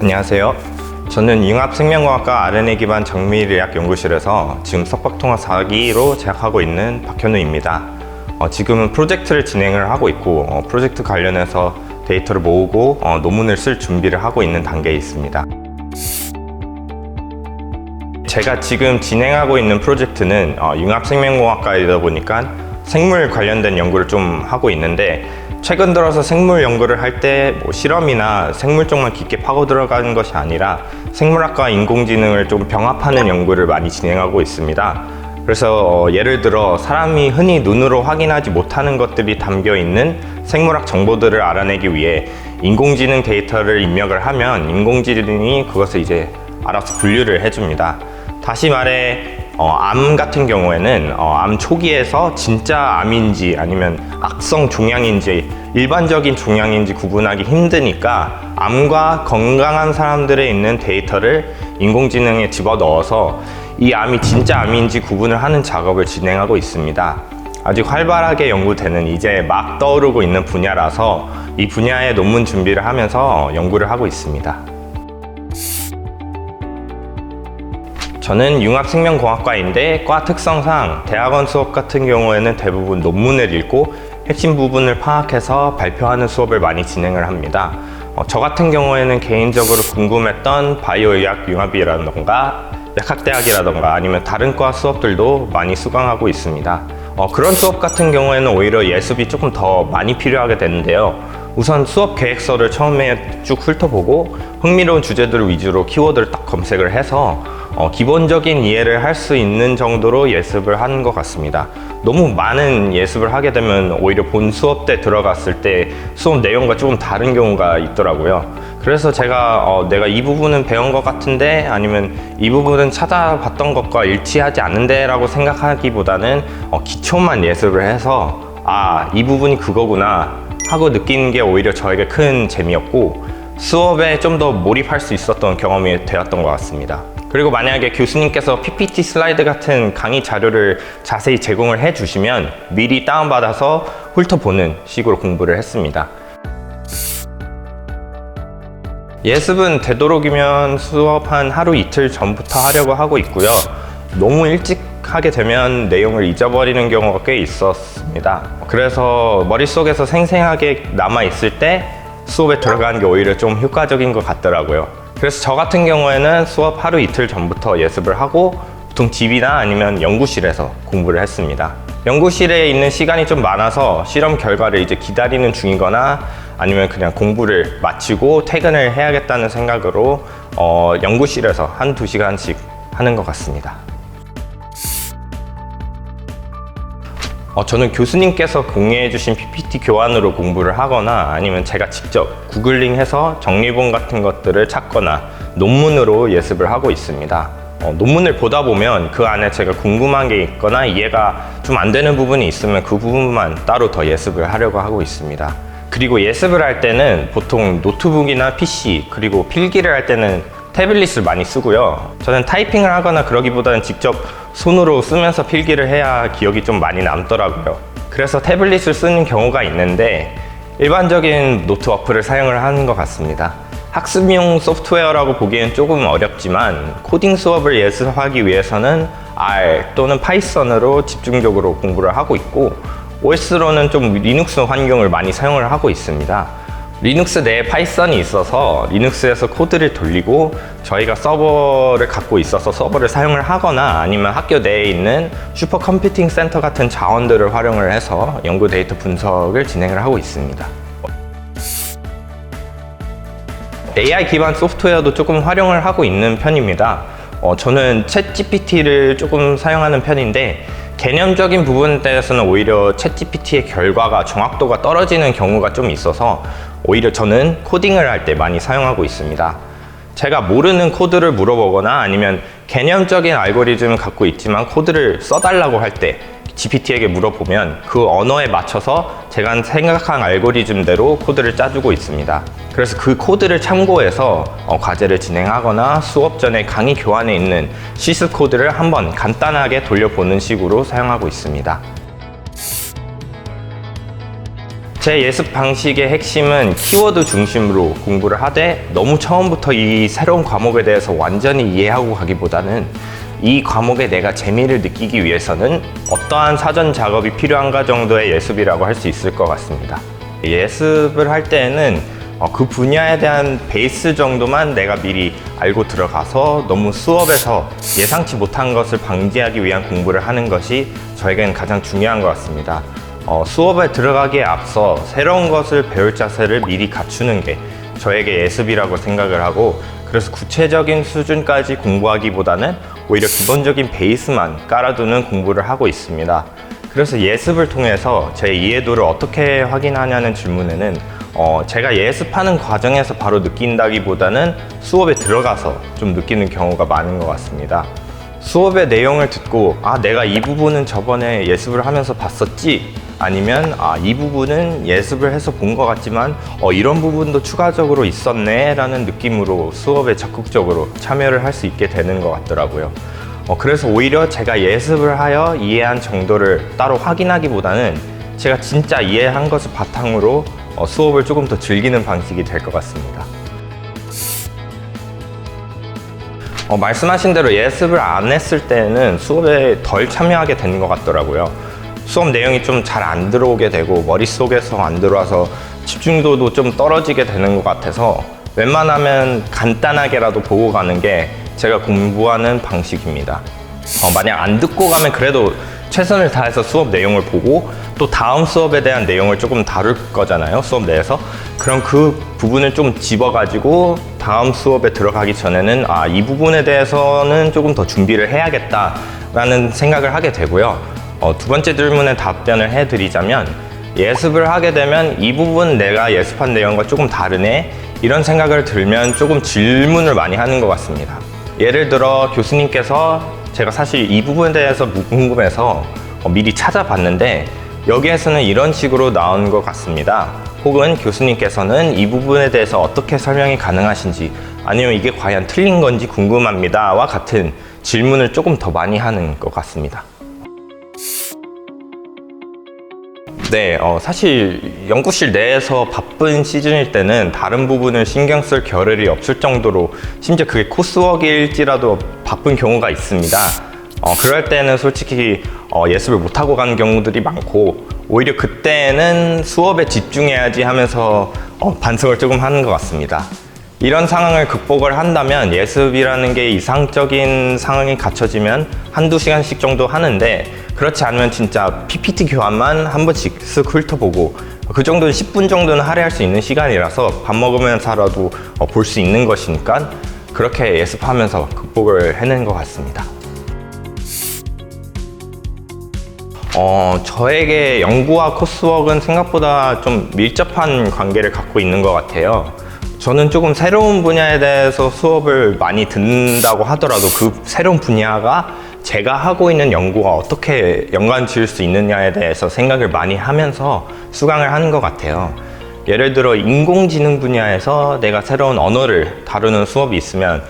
안녕하세요. 저는 융합생명공학과 RNA 기반 정밀의학 연구실에서 지금 석박통합 4기로 재학하고 있는 박현우입니다. 지금은 프로젝트를 진행을 하고 있고 프로젝트 관련해서 데이터를 모으고 논문을 쓸 준비를 하고 있는 단계에 있습니다. 제가 지금 진행하고 있는 프로젝트는 융합생명공학과이다 보니까 생물 관련된 연구를 좀 하고 있는데, 최근 들어서 생물 연구를 할 때 실험이나 생물 쪽만 깊게 파고 들어가는 것이 아니라 생물학과 인공지능을 좀 병합하는 연구를 많이 진행하고 있습니다. 그래서 예를 들어 사람이 흔히 눈으로 확인하지 못하는 것들이 담겨 있는 생물학 정보들을 알아내기 위해 인공지능 데이터를 입력을 하면 인공지능이 그것을 이제 알아서 분류를 해줍니다. 다시 말해 암 같은 경우에는 암 초기에서 진짜 암인지 아니면 악성 종양인지 일반적인 종양인지 구분하기 힘드니까 암과 건강한 사람들에 있는 데이터를 인공지능에 집어넣어서 이 암이 진짜 암인지 구분을 하는 작업을 진행하고 있습니다. 아직 활발하게 연구되는, 이제 막 떠오르고 있는 분야라서 이 분야의 논문 준비를 하면서 연구를 하고 있습니다. 저는 융합생명공학과인데 과 특성상 대학원 수업 같은 경우에는 대부분 논문을 읽고 핵심 부분을 파악해서 발표하는 수업을 많이 진행을 합니다. 저 같은 경우에는 개인적으로 궁금했던 바이오의학 융합이라던가 약학대학이라던가 아니면 다른 과 수업들도 많이 수강하고 있습니다. 그런 수업 같은 경우에는 오히려 예습이 조금 더 많이 필요하게 되는데요. 우선 수업 계획서를 처음에 쭉 훑어보고 흥미로운 주제들 위주로 키워드를 딱 검색을 해서 기본적인 이해를 할 수 있는 정도로 예습을 하는 것 같습니다. 너무 많은 예습을 하게 되면 오히려 본 수업 때 들어갔을 때 수업 내용과 조금 다른 경우가 있더라고요. 그래서 제가 내가 이 부분은 배운 것 같은데 아니면 이 부분은 찾아봤던 것과 일치하지 않는데 라고 생각하기보다는 기초만 예습을 해서 이 부분이 그거구나 하고 느끼는 게 오히려 저에게 큰 재미였고 수업에 좀 더 몰입할 수 있었던 경험이 되었던 것 같습니다. 그리고 만약에 교수님께서 PPT 슬라이드 같은 강의 자료를 자세히 제공을 해주시면 미리 다운받아서 훑어보는 식으로 공부를 했습니다. 예습은 되도록이면 수업 한 하루 이틀 전부터 하려고 하고 있고요. 너무 일찍 하게 되면 내용을 잊어버리는 경우가 꽤 있었습니다. 그래서 머릿속에서 생생하게 남아있을 때 수업에 들어가는 게 오히려 좀 효과적인 것 같더라고요. 그래서 저 같은 경우에는 수업 하루 이틀 전부터 예습을 하고 보통 집이나 아니면 연구실에서 공부를 했습니다. 연구실에 있는 시간이 좀 많아서 실험 결과를 이제 기다리는 중이거나 아니면 그냥 공부를 마치고 퇴근을 해야겠다는 생각으로 연구실에서 한두 시간씩 하는 것 같습니다. 저는 교수님께서 공유해 주신 PPT 교환으로 공부를 하거나 아니면 제가 직접 구글링해서 정리본 같은 것들을 찾거나 논문으로 예습을 하고 있습니다. 논문을 보다 보면 그 안에 제가 궁금한 게 있거나 이해가 좀 안 되는 부분이 있으면 그 부분만 따로 더 예습을 하려고 하고 있습니다. 그리고 예습을 할 때는 보통 노트북이나 PC 그리고 필기를 할 때는 태블릿을 많이 쓰고요. 저는 타이핑을 하거나 그러기보다는 직접 손으로 쓰면서 필기를 해야 기억이 좀 많이 남더라고요. 그래서 태블릿을 쓰는 경우가 있는데 일반적인 노트 어플을 사용을 하는 것 같습니다. 학습용 소프트웨어라고 보기엔 조금 어렵지만 코딩 수업을 예습하기 위해서는 R 또는 파이썬으로 집중적으로 공부를 하고 있고 OS로는 좀 리눅스 환경을 많이 사용을 하고 있습니다. 리눅스 내에 파이썬이 있어서 리눅스에서 코드를 돌리고 저희가 서버를 갖고 있어서 서버를 사용을 하거나 아니면 학교 내에 있는 슈퍼컴퓨팅 센터 같은 자원들을 활용을 해서 연구 데이터 분석을 진행을 하고 있습니다. AI 기반 소프트웨어도 조금 활용을 하고 있는 편입니다. 저는 챗GPT를 조금 사용하는 편인데 개념적인 부분에 대해서는 오히려 챗GPT의 결과가 정확도가 떨어지는 경우가 좀 있어서 오히려 저는 코딩을 할 때 많이 사용하고 있습니다. 제가 모르는 코드를 물어보거나 아니면 개념적인 알고리즘을 갖고 있지만 코드를 써달라고 할 때 GPT에게 물어보면 그 언어에 맞춰서 제가 생각한 알고리즘대로 코드를 짜주고 있습니다. 그래서 그 코드를 참고해서 과제를 진행하거나 수업 전에 강의 교환에 있는 시스 코드를 한번 간단하게 돌려보는 식으로 사용하고 있습니다. 제 예습 방식의 핵심은 키워드 중심으로 공부를 하되 너무 처음부터 이 새로운 과목에 대해서 완전히 이해하고 가기보다는 이 과목에 내가 재미를 느끼기 위해서는 어떠한 사전 작업이 필요한가 정도의 예습이라고 할 수 있을 것 같습니다. 예습을 할 때에는 그 분야에 대한 베이스 정도만 내가 미리 알고 들어가서 너무 수업에서 예상치 못한 것을 방지하기 위한 공부를 하는 것이 저에겐 가장 중요한 것 같습니다. 수업에 들어가기에 앞서 새로운 것을 배울 자세를 미리 갖추는 게 저에게 예습이라고 생각을 하고, 그래서 구체적인 수준까지 공부하기보다는 오히려 기본적인 베이스만 깔아두는 공부를 하고 있습니다. 그래서 예습을 통해서 제 이해도를 어떻게 확인하냐는 질문에는 제가 예습하는 과정에서 바로 느낀다기보다는 수업에 들어가서 좀 느끼는 경우가 많은 것 같습니다. 수업의 내용을 듣고 내가 이 부분은 저번에 예습을 하면서 봤었지, 아니면 이 부분은 예습을 해서 본 것 같지만 이런 부분도 추가적으로 있었네 라는 느낌으로 수업에 적극적으로 참여를 할 수 있게 되는 것 같더라고요. 그래서 오히려 제가 예습을 하여 이해한 정도를 따로 확인하기보다는 제가 진짜 이해한 것을 바탕으로 수업을 조금 더 즐기는 방식이 될 것 같습니다. 말씀하신 대로 예습을 안 했을 때는 수업에 덜 참여하게 되는 것 같더라고요. 수업 내용이 좀 잘 안 들어오게 되고 머릿속에서 안 들어와서 집중도도 좀 떨어지게 되는 것 같아서 웬만하면 간단하게라도 보고 가는 게 제가 공부하는 방식입니다. 만약 안 듣고 가면 그래도 최선을 다해서 수업 내용을 보고 또 다음 수업에 대한 내용을 조금 다룰 거잖아요, 수업 내에서. 그럼 그 부분을 좀 집어가지고 다음 수업에 들어가기 전에는 이 부분에 대해서는 조금 더 준비를 해야겠다라는 생각을 하게 되고요. 두 번째 질문에 답변을 해드리자면, 예습을 하게 되면 이 부분 내가 예습한 내용과 조금 다르네 이런 생각을 들면 조금 질문을 많이 하는 것 같습니다. 예를 들어 교수님께서 제가 사실 이 부분에 대해서 궁금해서 미리 찾아봤는데 여기에서는 이런 식으로 나온 것 같습니다. 혹은 교수님께서는 이 부분에 대해서 어떻게 설명이 가능하신지, 아니면 이게 과연 틀린 건지 궁금합니다 와 같은 질문을 조금 더 많이 하는 것 같습니다. 네, 사실 연구실 내에서 바쁜 시즌일 때는 다른 부분을 신경 쓸 겨를이 없을 정도로, 심지어 그게 코스웍일지라도 바쁜 경우가 있습니다. 그럴 때는 솔직히 예습을 못하고 가는 경우들이 많고, 오히려 그때는 수업에 집중해야지 하면서 반성을 조금 하는 것 같습니다. 이런 상황을 극복을 한다면 예습이라는 게 이상적인 상황이 갖춰지면 한두 시간씩 정도 하는데, 그렇지 않으면 진짜 PPT 교환만 한 번씩 쓱 훑어보고, 그 정도는 10분 정도는 할애할 수 있는 시간이라서 밥 먹으면서라도 볼 수 있는 것이니까 그렇게 예습하면서 극복을 해낸 것 같습니다. 저에게 연구와 코스웍은 생각보다 좀 밀접한 관계를 갖고 있는 것 같아요. 저는 조금 새로운 분야에 대해서 수업을 많이 듣는다고 하더라도 그 새로운 분야가 제가 하고 있는 연구와 어떻게 연관 지을 수 있느냐에 대해서 생각을 많이 하면서 수강을 하는 것 같아요. 예를 들어 인공지능 분야에서 내가 새로운 언어를 다루는 수업이 있으면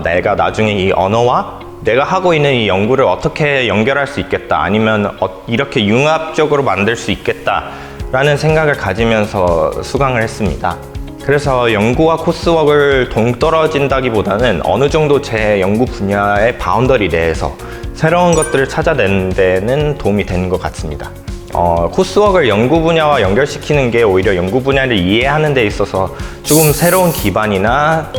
내가 나중에 이 언어와 내가 하고 있는 이 연구를 어떻게 연결할 수 있겠다, 아니면 이렇게 융합적으로 만들 수 있겠다 라는 생각을 가지면서 수강을 했습니다. 그래서 연구와 코스웍을 동떨어진다기보다는 어느 정도 제 연구 분야의 바운더리 내에서 새로운 것들을 찾아내는 데는 도움이 되는 것 같습니다. 코스웍을 연구 분야와 연결시키는 게 오히려 연구 분야를 이해하는 데 있어서 조금 새로운 기반이나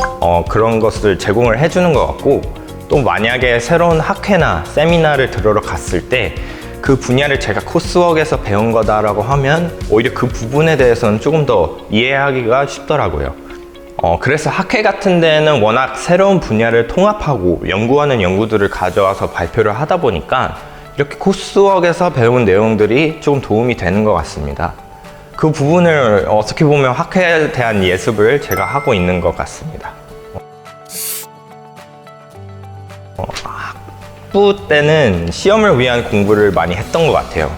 그런 것을 제공을 해주는 것 같고, 또 만약에 새로운 학회나 세미나를 들으러 갔을 때 그 분야를 제가 코스웍에서 배운 거다라고 하면 오히려 그 부분에 대해서는 조금 더 이해하기가 쉽더라고요. 그래서 학회 같은 데는 워낙 새로운 분야를 통합하고 연구하는 연구들을 가져와서 발표를 하다 보니까 이렇게 코스웍에서 배운 내용들이 조금 도움이 되는 것 같습니다. 그 부분을 어떻게 보면 학회에 대한 예습을 제가 하고 있는 것 같습니다. 학부 때는 시험을 위한 공부를 많이 했던 것 같아요.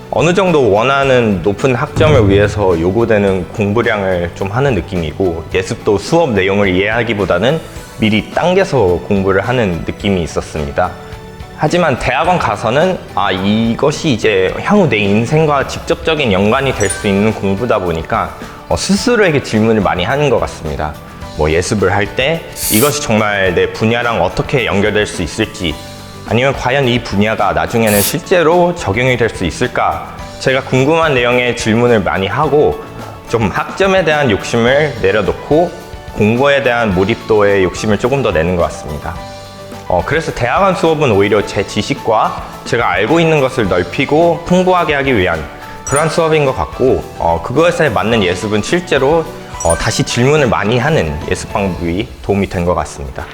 어느 정도 원하는 높은 학점을 위해서 요구되는 공부량을 좀 하는 느낌이고, 예습도 수업 내용을 이해하기보다는 미리 당겨서 공부를 하는 느낌이 있었습니다. 하지만 대학원 가서는 이것이 이제 향후 내 인생과 직접적인 연관이 될 수 있는 공부다 보니까 스스로에게 질문을 많이 하는 것 같습니다. 뭐 예습을 할 때 이것이 정말 내 분야랑 어떻게 연결될 수 있을지, 아니면 과연 이 분야가 나중에는 실제로 적용이 될 수 있을까, 제가 궁금한 내용의 질문을 많이 하고 좀 학점에 대한 욕심을 내려놓고 공부에 대한 몰입도의 욕심을 조금 더 내는 것 같습니다. 그래서 대학원 수업은 오히려 제 지식과 제가 알고 있는 것을 넓히고 풍부하게 하기 위한 그런 수업인 것 같고, 그것에 맞는 예습은 실제로 다시 질문을 많이 하는 예습 방법이 도움이 된 것 같습니다.